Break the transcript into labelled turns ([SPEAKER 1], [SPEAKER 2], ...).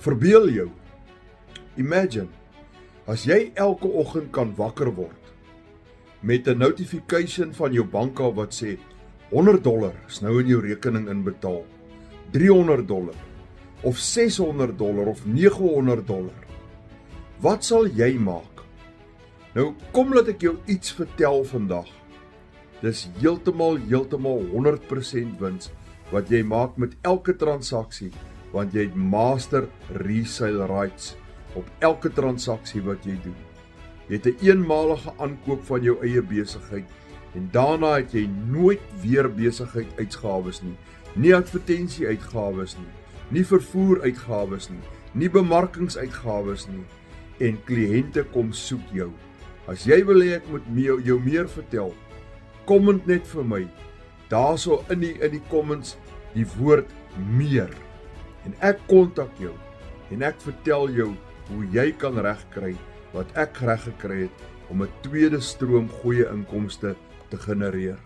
[SPEAKER 1] Verbeel jou. Imagine, as jy elke oggend kan wakker word met 'n notification van jou bank af wat sê $100 is nou in jou rekening inbetaal, $300 of $600 of $900. Wat sal jy maak? Nou kom laat ek jou iets vertel vandag. Dis heeltemal 100% wins wat jy maak met elke transaksie, want jy het master resale rights op elke transaksie wat jy doen. Jy het 'n eenmalige aankoop van jou eie besigheid en daarna het jy nooit weer besigheidsuitgawes nie, nie advertensieuitgawes nie, nie vervoeruitgawes nie, nie bemarkingsuitgawes nie en kliënte kom soek jou. As jy wil hê ek moet jou meer vertel, comment net vir my, daarso in die comments die woord meer en ek kontak jou en ek vertel jou hoe jy kan regkry wat ek reg gekry het om 'n tweede stroom goeie inkomste te genereer.